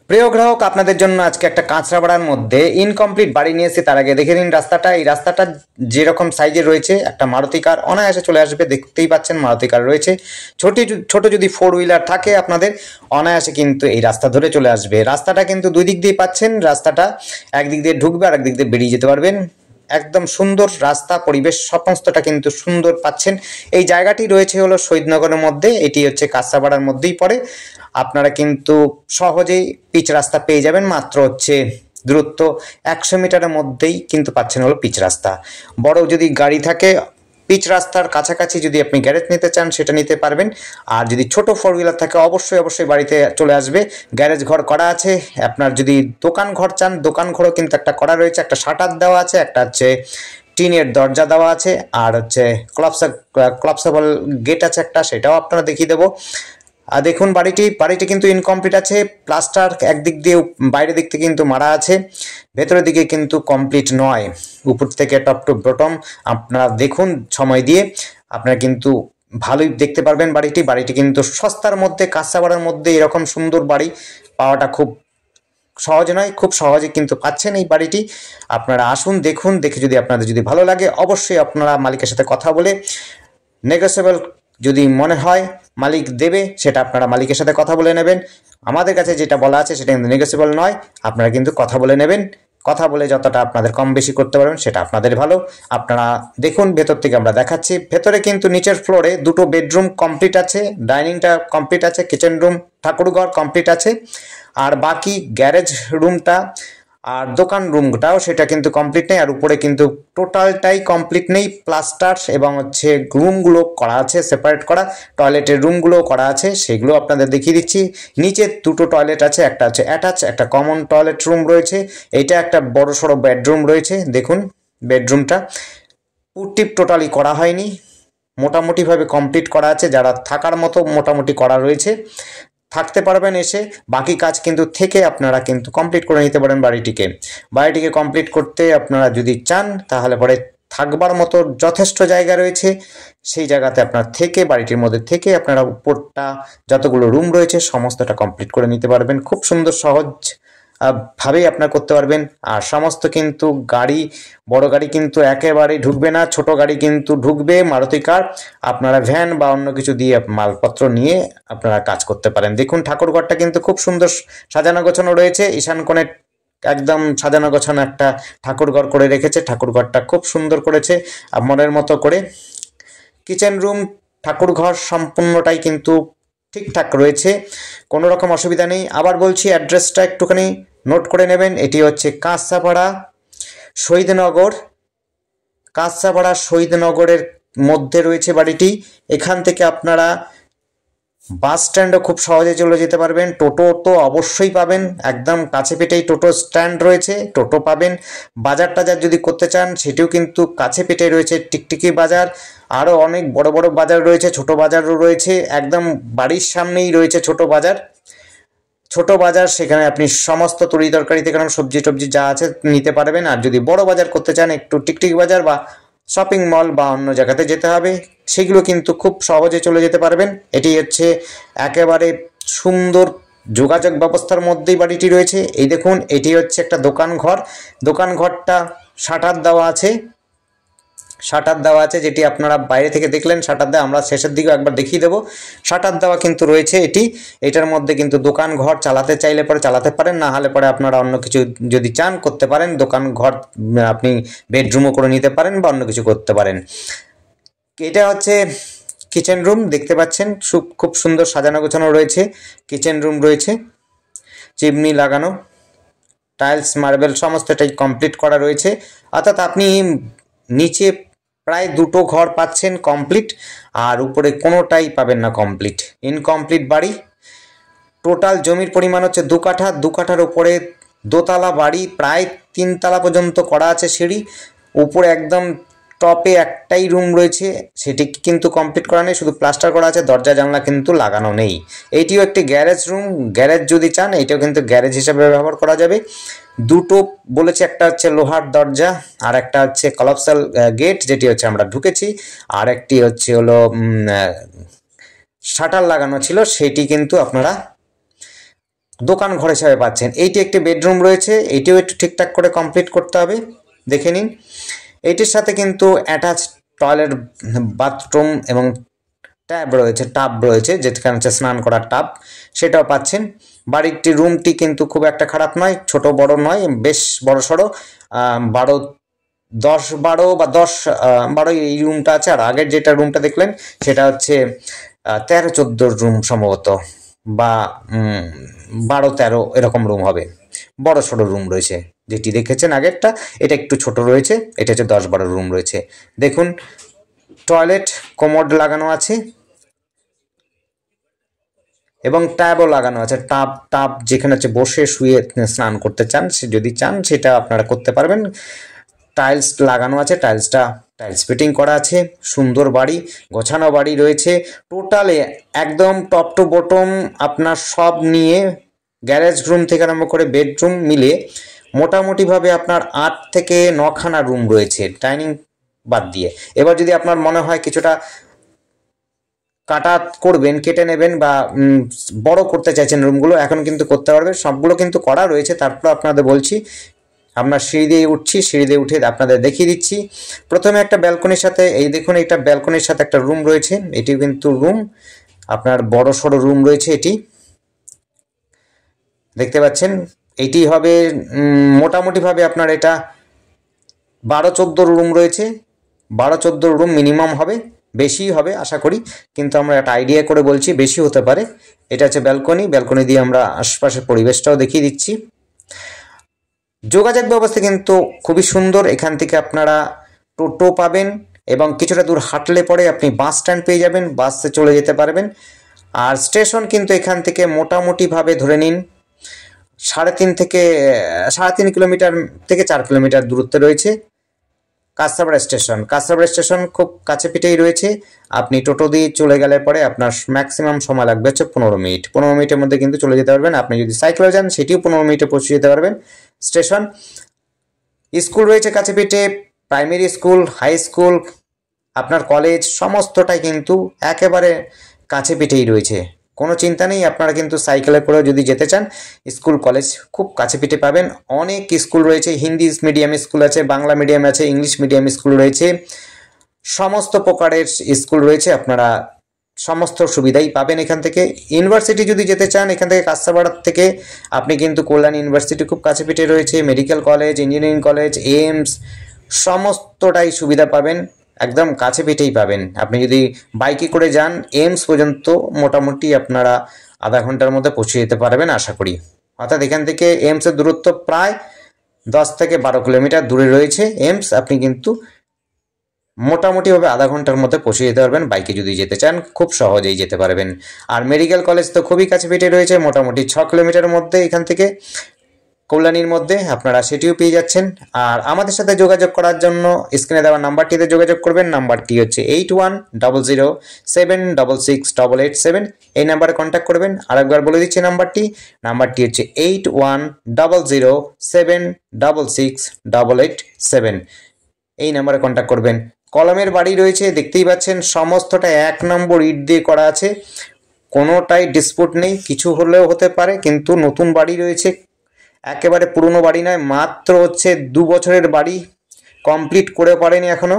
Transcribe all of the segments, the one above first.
প্রিয় গ্রাহক, আপনাদের জন্য আজকে একটা কাঁচরাপাড়ার মধ্যে ইনকমপ্লিট বাড়ি নিয়ে এসেছি। তার আগে দেখে নিন রাস্তাটা। এই রাস্তাটা যেরকম সাইজে রয়েছে, একটা মারুতি কার অনায়াসে চলে আসবে। দেখতেই পাচ্ছেন মারুতি কার রয়েছে। ছোট যদি 4 হুইলার থাকে আপনাদের, অনায়াসে কিন্তু এই রাস্তা ধরে চলে আসবে। রাস্তাটা কিন্তু দুই দিক দিয়ে পাচ্ছেন। রাস্তাটা একদিক দিয়ে ঢুকবে আর একদিক দিয়ে বেরিয়ে যেতে পারবেন। একদম সুন্দর রাস্তা, পরিবেশ সমস্তটা কিন্তু সুন্দর পাচ্ছেন। এই জায়গাটি রয়েছে হলো শহীদনগরের মধ্যে। এটি হচ্ছে কাঁচরাপাড়ার মধ্যেই পড়ে। আপনারা কিন্তু সহজেই পিচ রাস্তা পেয়ে যাবেন। মাত্র হচ্ছে দূরত্ব 100 মিটারের মধ্যেই কিন্তু পাচ্ছেন হলো পিচ রাস্তা। বড় যদি গাড়ি থাকে, পিচ রাস্তার কাছাকাছি যদি আপনি গ্যারেজ নিতে চান সেটা নিতে পারবেন। আর যদি ছোট 4 হুইলার থাকে অবশ্যই বাড়িতে চলে আসবে। গ্যারেজ ঘর করা আছে। আপনার যদি দোকান ঘর চান, দোকান ঘরও কিন্তু একটা করা রয়েছে। একটা শাটার দেওয়া আছে, একটা হচ্ছে টিনের দরজা দেওয়া আছে, আর হচ্ছে ক্লপসেবল গেট আছে একটা, সেটাও আপনারা দেখিয়ে দেবো। আর দেখুন বাড়িটি কিন্তু ইনকমপ্লিট আছে। প্লাস্টার একদিক দিয়ে বাইরের দিক থেকে কিন্তু মারা আছে, ভেতরের দিকে কিন্তু কমপ্লিট নয়। উপর থেকে টপ টু বটম আপনারা দেখুন সময় দিয়ে, আপনারা কিন্তু ভালোই দেখতে পারবেন। বাড়িটি কিন্তু সস্তার মধ্যে, কাঁচরাপাড়ার মধ্যে এরকম সুন্দর বাড়ি পাওয়াটা খুব সহজ নয়। খুব সহজে কিন্তু পাচ্ছেন এই বাড়িটি। আপনারা আসুন, দেখুন, দেখে যদি আপনাদের যদি ভালো লাগে অবশ্যই আপনারা মালিকের সাথে কথা বলে নেগোসিয়েবল যদি মনে হয় মালিক দেবে, সেটা আপনারা মালিকের সাথে কথা বলে নেবেন। আমাদের কাছে যেটা বলা আছে সেটা কিন্তু নেগোসিয়েবল নয়। আপনারা কিন্তু কথা বলে নেবেন। কথা বলে যতটা আপনাদের কম বেশি করতে পারবেন সেটা আপনাদের ভালো। আপনারা দেখুন, ভেতর থেকে আমরা দেখাচ্ছি। ভেতরে কিন্তু নিচের ফ্লোরে 2টো বেডরুম কমপ্লিট আছে, ডাইনিংটা কমপ্লিট আছে, কিচেন রুম ঠাকুরঘর কমপ্লিট আছে। আর বাকি গ্যারেজ রুমটা আর দোকান রুমটাও সেটা কিন্তু কমপ্লিট নেই। আর উপরে কিন্তু টোটালটাই কমপ্লিট নেই। প্লাস্টার এবং হচ্ছে রুমগুলো করা আছে, সেপারেট করা। টয়লেটের রুমগুলো করা আছে, সেগুলো আপনাদের দেখিয়ে দিচ্ছি। নিচে 2টো টয়লেট আছে, একটা হচ্ছে অ্যাটাচ, একটা কমন টয়লেট রুম রয়েছে। এটা একটা বড় সড়ো বেডরুম রয়েছে। দেখুন বেডরুমটা পুটিপ টোটালি করা হয়নি, মোটামুটিভাবে কমপ্লিট করা আছে। যারা থাকার মতো মোটামুটি করা রয়েছে, থাকতে পারবেন এসে। বাকি কাজ কিন্তু থেকে আপনারা কিন্তু কমপ্লিট করে নিতে পারেন বাড়িটিকে কমপ্লিট করতে। আপনারা যদি চান তাহলে পরে থাকবার মতো যথেষ্ট জায়গা রয়েছে। সেই জায়গাতে আপনার থেকে, বাড়িটির মধ্যে থেকে আপনারা উপরটা যতগুলো রুম রয়েছে সমস্তটা কমপ্লিট করে নিতে পারবেন। খুব সুন্দর সহজ ভাবেই আপনারা করতে পারবেন। আর সমস্ত কিন্তু গাড়ি, বড় গাড়ি কিন্তু একেবারেই ঢুকবে না, ছোট গাড়ি কিন্তু ঢুকবে মারুতি কার। আপনারা ভ্যান বা অন্য কিছু দিয়ে মালপত্র নিয়ে আপনারা কাজ করতে পারেন। দেখুন ঠাকুরঘরটা কিন্তু খুব সুন্দর সাজানো গোছানো রয়েছে। ঈশান কোণে একদম সাজানো গোছানো একটা ঠাকুরঘর করে রেখেছে। ঠাকুরঘরটা খুব সুন্দর করেছে মনের মতো করে। কিচেন রুম, ঠাকুরঘর সম্পূর্ণটাই কিন্তু ঠিকঠাক রয়েছে, কোনো রকম অসুবিধা নেই। আবার বলছি, অ্যাড্রেসটা একটুখানি নোট করে নেবেন। এটি হচ্ছে কাঁচরাপাড়া শহীদনগরের মধ্যে রয়েছে বাড়িটি। এখান থেকে আপনারা বাস স্ট্যান্ডও খুব সহজে চলে যেতে পারবেন। টোটো তো অবশ্যই পাবেন, একদম কাছে পিঠেই টোটো স্ট্যান্ড রয়েছে, টোটো পাবেন। বাজার টাজার যদি করতে চান সেটিও কিন্তু কাছে পিঠে রয়েছে, টিকটিকি বাজার। আরও অনেক বড় বড় বাজার রয়েছে, ছোট বাজারও রয়েছে। একদম বাড়ির সামনেই রয়েছে ছোট বাজার। সেখানে আপনি সমস্ত তরি তরকারি থেকে সবজি টবজি যা আছে নিতে পারবেন। আর যদি বড় বাজার করতে চান, একটু টিকটিকি বাজার বা শপিং মল বা অন্য জায়গাতে যেতে হবে, সেগুলো কিন্তু খুব সহজে চলে যেতে পারবেন। এটি হচ্ছে একেবারে সুন্দর যোগাযোগ ব্যবস্থার মধ্যেই বাড়িটি রয়েছে। এই দেখুন, এটি হচ্ছে একটা দোকান ঘরটা শাটার দেওয়া আছে, যেটি আপনারা বাইরে থেকে দেখলেন শাটার দেওয়া। আমরা শেষের দিকে একবার দেখিয়ে দেবো। শাটার দেওয়া কিন্তু রয়েছে এটার মধ্যে কিন্তু দোকান ঘর চালাতে চাইলে পরে চালাতে পারেন, না হলে পরে আপনারা অন্য কিছু যদি চান করতে পারেন। দোকান ঘর আপনি বেডরুমও করে নিতে পারেন বা অন্য কিছু করতে পারেন। এটা হচ্ছে কিচেন রুম, দেখতে পাচ্ছেন খুব সুন্দর সাজানো গোছানো রয়েছে। কিচেন রুম রয়েছে, চিমনি লাগানো, টাইলস মার্বেল সমস্তটাই কমপ্লিট করা রয়েছে। অর্থাৎ আপনি নিচে প্রায় 2টো ঘর পাচ্ছেন কমপ্লিট, আর উপরে কোনোটাই পাবেন না কমপ্লিট। ইনকমপ্লিট বাড়ি। টোটাল জমির পরিমাণ হচ্ছে 2 কাঠা। 2 কাঠার উপরে দোতলা বাড়ি, প্রায় 3 তলা পর্যন্ত করা আছে সিঁড়ি। উপরে একদম টপে একটাই রুম রয়েছে, সেটি কিন্তু কমপ্লিট করা নেই, শুধু প্লাস্টার করা আছে। দরজা জানলা কিন্তু লাগানো নেই। এইটিও একটি গ্যারেজ রুম। গ্যারেজ যদি চান এটাও কিন্তু গ্যারেজ হিসাবে ব্যবহার করা যাবে। 2টো বলেছে, একটা হচ্ছে লোহার দরজা আর একটা হচ্ছে কলাপসাল গেট, যেটি হচ্ছে আমরা ঢুকেছি। আর একটি হচ্ছে হলো শাটার লাগানো ছিল, সেটি কিন্তু আপনারা দোকান ঘর হিসাবে পাচ্ছেন। এইটি একটি বেডরুম রয়েছে, এটিও একটু ঠিকঠাক করে কমপ্লিট করতে হবে, দেখে নিন। এইটির সাথে কিন্তু অ্যাটাচ টয়লেট, বাথরুম এবং টাব রয়েছে, যেখানে হচ্ছে স্নান করার টাব, সেটাও পাচ্ছেন। বাড়িটির রুমটি কিন্তু খুব একটা খারাপ নয়, ছোট বড় নয়, বেশ বড় সড়ো। 12 এই রুমটা আছে। আর আগের যেটা রুমটা দেখলেন সেটা হচ্ছে 13-14 রুম সম্ভবত, বা 12-13 এরকম রুম হবে। বড় সড়ো রুম রয়েছে, যেটি দেখেছেন আগেরটা, এটা একটু ছোট রয়েছে, এটা হচ্ছে 10-12 রুম রয়েছে। দেখুন, টয়লেট কোমোড লাগানো আছে এবং ট্যাবও লাগানো আছে। টাব যেখানে হচ্ছে বসে শুয়ে স্নান করতে চান, সে যদি চান সেটা আপনারা করতে পারবেন। টাইলস লাগানো আছে, টাইলস ফিটিং করা আছে। সুন্দর বাড়ি, গোছানো বাড়ি রয়েছে। টোটালে একদম টপ টু বটম আপনার সব নিয়ে, গ্যারেজ রুম থেকে আরম্ভ করে বেডরুম মিলে মোটামুটিভাবে আপনার 8 থেকে 9খানা রুম রয়েছে, ডাইনিং বাদ দিয়ে। এবার যদি আপনার মনে হয় কিছুটা কেটে নেবেন বা বড় করতে চাইছেন রুমগুলো, এখন কিন্তু করতে পারবে। সবগুলো কিন্তু করা রয়েছে। তারপর আপনাদের বলছি, আপনার সিঁড়ি দিয়ে উঠে আপনাদের দেখিয়ে দিচ্ছি। প্রথমে একটা ব্যালকনির সাথে, এই দেখুন, এটা ব্যালকনির সাথে একটা রুম রয়েছে। এটিও কিন্তু রুম, আপনার বড় সড়ো রুম রয়েছে। এটি দেখতে পাচ্ছেন, এটি হবে মোটামুটিভাবে আপনার এটা 12-14 রুম রয়েছে। 12-14 রুম মিনিমাম হবে, বেশি হবে আশা করি, কিন্তু আমরা একটা আইডিয়া করে বলছি, বেশি হতে পারে। এটা হচ্ছে ব্যালকনি দিয়ে আমরা আশপাশের পরিবেশটাও দেখিয়ে দিচ্ছি। যোগাযোগ ব্যবস্থা কিন্তু খুবই সুন্দর। এখান থেকে আপনারা টোটো পাবেন এবং কিছুটা দূর হাঁটলে পরে আপনি বাস স্ট্যান্ড পেয়ে যাবেন, বাসে চলে যেতে পারবেন। আর স্টেশন কিন্তু এখান থেকে মোটামুটিভাবে ধরে নিন 3.5 কিলোমিটার থেকে 4 কিলোমিটার দূরত্বে রয়েছে কাঁচরাপাড়া স্টেশন খুব কাছে পিঠেই রয়েছে। আপনি টোটো দিয়ে চলে গেলে পরে আপনার ম্যাক্সিমাম সময় লাগবে হচ্ছে 15 মিনিট। 15 মিনিটের মধ্যে কিন্তু চলে যেতে পারবেন। আপনি যদি সাইকেলে যান সেটিও 15 মিনিটে পৌঁছে যেতে পারবেন স্টেশন। স্কুল রয়েছে কাছে পিঠে, প্রাইমারি স্কুল, হাই স্কুল, আপনার কলেজ, সমস্তটাই কিন্তু একেবারে কাছে পিঠেই রয়েছে। কোনো চিন্তা নেই, আপনারা কিন্তু সাইকেলে করে যদি যেতে চান স্কুল কলেজ খুব কাছে পিঠে পাবেন। অনেক স্কুল রয়েছে, হিন্দি মিডিয়াম স্কুল আছে, বাংলা মিডিয়াম আছে, ইংলিশ মিডিয়াম স্কুল রয়েছে, সমস্ত প্রকারের স্কুল রয়েছে। আপনারা সমস্ত সুবিধাই পাবেন এখান থেকে। ইউনিভার্সিটি যদি যেতে চান এখান থেকে কাঁচরাপাড়া থেকে আপনি কিন্তু কল্যাণ ইউনিভার্সিটি খুব কাছে পিঠে রয়েছে, medical college, engineering college, AIIMS, সমস্তটাই সুবিধা পাবেন, একদম কাছে পিঠেই পাবেন। আপনি যদি বাইকে করে যান এইমস পর্যন্ত মোটামুটি আপনারা আধা ঘন্টার মধ্যে পৌঁছে যেতে পারবেন আশা করি। অর্থাৎ এখান থেকে এইমসের দূরত্ব প্রায় 10 থেকে 12 কিলোমিটার দূরে রয়েছে এইমস। আপনি কিন্তু মোটামুটিভাবে আধা ঘন্টার মধ্যে পৌঁছে যেতে পারবেন বাইকে যদি যেতে চান, খুব সহজেই যেতে পারবেন। আর মেডিকেল কলেজ তো খুবই কাছে পিঠে রয়েছে, মোটামুটি 6 কিলোমিটারের মধ্যে এখান থেকে কল্যাণীর মধ্যে, আপনারা সেটিও পেয়ে যাচ্ছেন। আর আমাদের সাথে যোগাযোগ করার জন্য স্ক্রিনে দেওয়া নাম্বারটিতে যোগাযোগ করবেন। নাম্বারটি হচ্ছে 8100766887। এই নাম্বারে কন্ট্যাক্ট করবেন। আরেকবার বলে দিচ্ছি নাম্বারটি হচ্ছে 8100766887। এই নাম্বারে কন্ট্যাক্ট করবেন। কলমের বাড়ি রয়েছে, দেখতেই পাচ্ছেন সমস্তটা 1 নম্বর ইট দিয়ে করা আছে, কোনোটাই ডিসপুট নেই। কিছু হলেও হতে পারে, কিন্তু নতুন বাড়ি রয়েছে, একেবারে পুরনো বাড়ি নয়। মাত্র হচ্ছে 2 বছরের বাড়ি, কমপ্লিট করে পারেনি এখনো,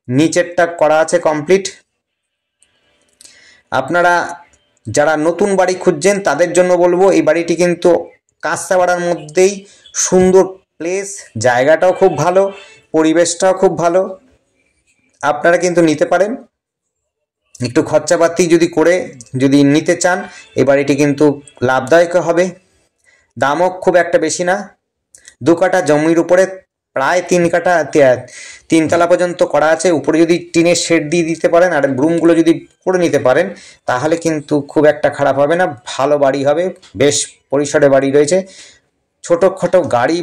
নিচেরটা করা আছে কমপ্লিট। আপনারা যারা নতুন বাড়ি খুঁজছেন তাদের জন্য বলবো, এই বাড়িটি কিন্তু কাঁচরাপাড়ার মধ্যেই সুন্দর প্লেস, জায়গাটাও খুব ভালো, পরিবেশটাও খুব ভালো, আপনারা কিন্তু নিতে পারেন। একটু খরচাপাতি যদি নিতে চান এই বাড়িটি কিন্তু লাভদায়ক হবে। দামও খুব একটা বেশি না। 2 কাঠা জমির উপরে প্রায় 3 তলা পর্যন্ত করা আছে। উপরে যদি টিনের শেড দিয়ে দিতে পারেন আর রুমগুলো যদি করে নিতে পারেন তাহলে কিন্তু খুব একটা খারাপ হবে না, ভালো বাড়ি হবে। বেশ পরিসরে বাড়ি রয়েছে, ছোটোখাটো গাড়ি,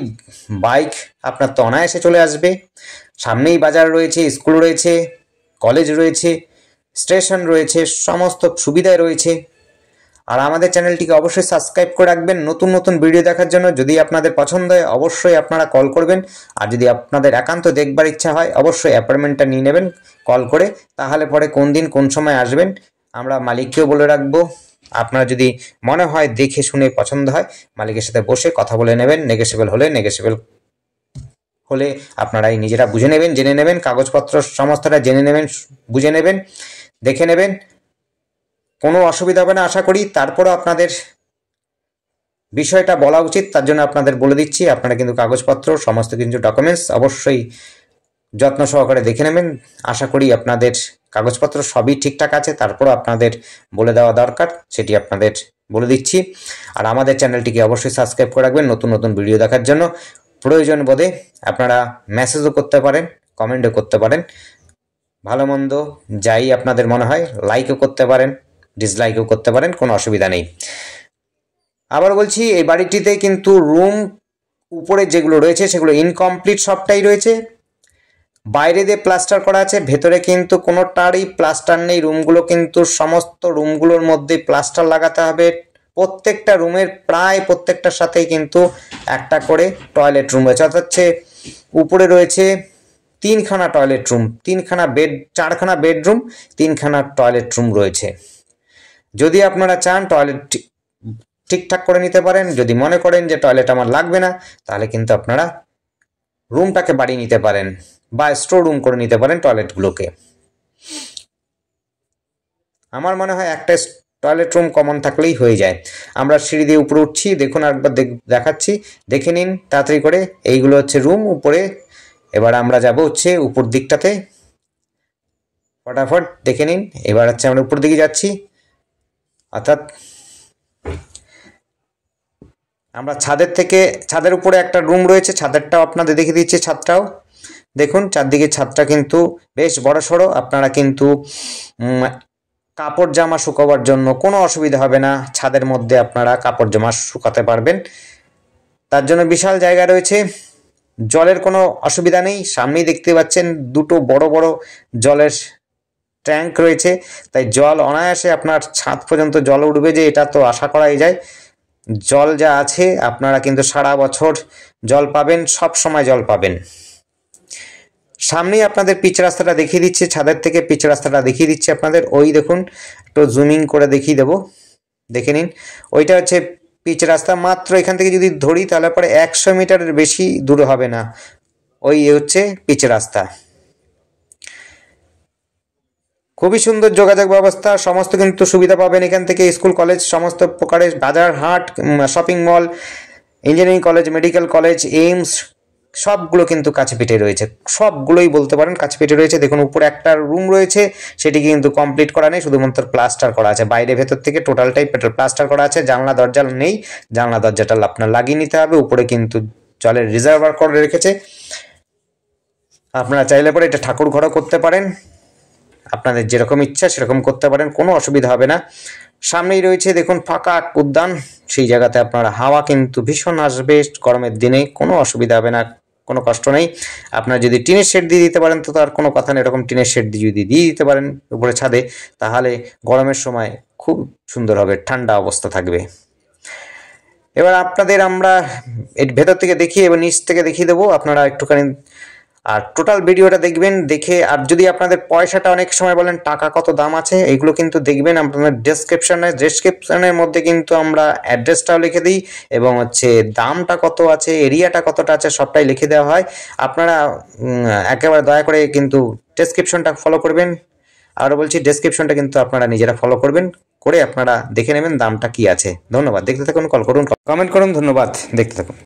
বাইক আপনার তো অনায়াসে চলে আসবে। সামনেই বাজার রয়েছে, স্কুল রয়েছে, কলেজ রয়েছে, স্টেশন রয়েছে, সমস্ত সুবিধায় রয়েছে। আর আমাদের চ্যানেলটিকে অবশ্যই সাবস্ক্রাইব করে রাখবেন নতুন নতুন ভিডিও দেখার জন্য। যদি আপনাদের পছন্দ হয় অবশ্যই আপনারা কল করবেন। আর যদি আপনাদের একান্ত দেখবার ইচ্ছা হয় অবশ্যই অ্যাপয়েন্টমেন্টটা নিয়ে নেবেন কল করে। তাহলে পরে কোন দিন কোন সময় আসবেন আমরা মালিককেও বলে রাখবো। আপনারা যদি মনে হয় দেখে শুনে পছন্দ হয় মালিকের সাথে বসে কথা বলে নেবেন, নেগোশিয়েবল হলে আপনারাই নিজেরা বুঝে নেবেন, জেনে নেবেন, কাগজপত্র সমস্তটা জেনে নেবেন, বুঝে নেবেন, দেখে নেবেন, কোনো অসুবিধা হবে না আশা করি। তারপরও আপনাদের বিষয়টা বলা উচিত, তার জন্য আপনাদের বলে দিচ্ছি। আপনারা কিন্তু কাগজপত্র সমস্ত কিছু ডকুমেন্টস অবশ্যই যত্ন সহকারে দেখে নেবেন। আশা করি আপনাদের কাগজপত্র সবই ঠিকঠাক আছে, তারপরও আপনাদের বলে দেওয়া দরকার, সেটি আপনাদের বলে দিচ্ছি। আর আমাদের চ্যানেলটিকে অবশ্যই সাবস্ক্রাইব করে রাখবেন নতুন নতুন ভিডিও দেখার জন্য। প্রয়োজন বোধে আপনারা মেসেজও করতে পারেন, কমেন্টও করতে পারেন, ভালো মন্দ যাই আপনাদের মনে হয়, লাইকও করতে পারেন, ডিসলাইকও করতে পারেন, কোনো অসুবিধা নেই। আবার বলছি, এই বাড়িটিতে কিন্তু রুম উপরে যেগুলো রয়েছে সেগুলো ইনকমপ্লিট সবটাই রয়েছে। বাইরে দিয়ে প্লাস্টার করা আছে, ভেতরে কিন্তু কোনোটারই প্লাস্টার নেই। রুমগুলো কিন্তু সমস্ত রুমগুলোর মধ্যে প্লাস্টার লাগাতে হবে। প্রত্যেকটা রুমের প্রায় প্রত্যেকটার সাথেই কিন্তু একটা করে টয়লেট রুম রয়েছে, অর্থাৎ উপরে রয়েছে 3খানা টয়লেট রুম, 3খানা বেড, 4খানা বেডরুম, 3খানা টয়লেট রুম রয়েছে। যদি আপনারা চান টয়লেট ঠিকঠাক করে নিতে পারেন। যদি মনে করেন যে টয়লেট আমার লাগবে না, তাহলে কিন্তু আপনারা রুমটাকে বাড়িয়ে নিতে পারেন বা স্টোর রুম করে নিতে পারেন টয়লেটগুলোকে। আমার মনে হয় একটা টয়লেট রুম কমন থাকলেই হয়ে যায়। আমরা সিঁড়ি দিয়ে উপরে উঠছি, দেখুন একবার দেখাচ্ছি, দেখে নিন তাড়াতাড়ি করে। এইগুলো হচ্ছে রুম উপরে। এবার আমরা যাব হচ্ছে উপর দিকটাতে, ফটাফট দেখে নিন। এবার হচ্ছে আমরা উপর দিকে যাচ্ছি, অর্থাৎ আমরা ছাদের উপরে একটা রুম রয়েছে, ছাদেরটাও আপনাদের দেখিয়ে দিচ্ছি। ছাদটাও দেখুন, চারদিকে ছাদটা কিন্তু বেশ বড় সড়ো। আপনারা কিন্তু কাপড় জামা শুকাবার জন্য কোনো অসুবিধা হবে না, ছাদের মধ্যে আপনারা কাপড় জামা শুকাতে পারবেন, তার জন্য বিশাল জায়গা রয়েছে। জলের কোনো অসুবিধা নেই, সামনেই দেখতে পাচ্ছেন দুটো বড় বড় জলের ট্যাঙ্ক রয়েছে, তাই জল অনায়াসে আপনার ছাদ পর্যন্ত জল উঠবে, যে এটা তো আশা করাই যায়। জল যা আছে আপনারা কিন্তু সারা বছর জল পাবেন, সব সময় জল পাবেন। সামনেই আপনাদের পিচ রাস্তাটা দেখিয়ে দিচ্ছে, ছাদের থেকে পিচ রাস্তাটা দেখিয়ে দিচ্ছে আপনাদের। ওই দেখুন, একটু জুমিং করে দেখিয়ে দেবো, দেখে নিন। ওইটা হচ্ছে পিচ রাস্তা। মাত্র এখান থেকে যদি ধরি তাহলে পরে 100 মিটারের বেশি দূরে হবে না, ওই হচ্ছে পিচ রাস্তা। খুবই সুন্দর যোগাযোগ ব্যবস্থা, সমস্ত কিন্তু সুবিধা পাবেন এখান থেকে। স্কুল কলেজ সমস্ত প্রকারের, বাজার হাট, shopping mall, engineering college, medical college, AIIMS সবগুলো কিন্তু কাছে পিঠে রয়েছে, সবগুলোই বলতে পারেন কাছে পিঠে রয়েছে। দেখুন উপরে একটা রুম রয়েছে, সেটি কিন্তু কমপ্লিট করা নেই, শুধুমাত্র প্লাস্টার করা আছে। বাইরে ভেতর থেকে টোটালটাই প্লাস্টার করা আছে। জানলা দরজা নেই, জানলা দরজাটা আপনার লাগিয়ে নিতে হবে। উপরে কিন্তু জলের রিজার্ভার করে রেখেছে, আপনারা চাইলে পরে এটা ঠাকুর ঘরও করতে পারেন, আপনাদের যেরকম ইচ্ছা সেরকম করতে পারেন, কোনো অসুবিধা হবে না। সামনেই রয়েছে দেখুন ফাঁকা উদ্যান, সেই জায়গাতে আপনারা হাওয়া কিন্তু ভীষণ আসবে গরমের দিনে, কোনো অসুবিধা হবে না, কোনো কষ্ট নেই। আপনারা যদি টিনের শেড দিয়ে দিতে পারেন তো তার কোনো কথা নেই, এরকম টিনের শেড দিয়ে যদি দিয়ে দিতে পারেন উপরে ছাদে, তাহলে গরমের সময় খুব সুন্দর হবে, ঠান্ডা অবস্থা থাকবে। এবার আপনাদের আমরা এর ভেতর থেকে দেখিয়ে এবার নিচ থেকে দেখিয়ে দেবো, আপনারা একটুখানি আর টোটাল ভিডিওটা দেখবেন। দেখে আর যদি আপনাদের পয়সাটা, অনেক সময় বলেন টাকা কত দাম আছে, এইগুলো কিন্তু দেখবেন আপনাদের ডেসক্রিপশনের মধ্যে কিন্তু আমরা অ্যাড্রেসটাও লিখে দিই এবং হচ্ছে দামটা কত আছে, এরিয়াটা কতটা আছে, সবটাই লিখে দেওয়া হয়। আপনারা একেবারে দয়া করে কিন্তু ডেসক্রিপশনটা ফলো করবেন। আরও বলছি, ডেসক্রিপশনটা কিন্তু আপনারা নিজেরা ফলো করবেন, করে আপনারা দেখে নেবেন দামটা কি আছে। ধন্যবাদ, দেখতে থাকুন, কল করুন, কমেন্ট করুন। ধন্যবাদ, দেখতে থাকুন।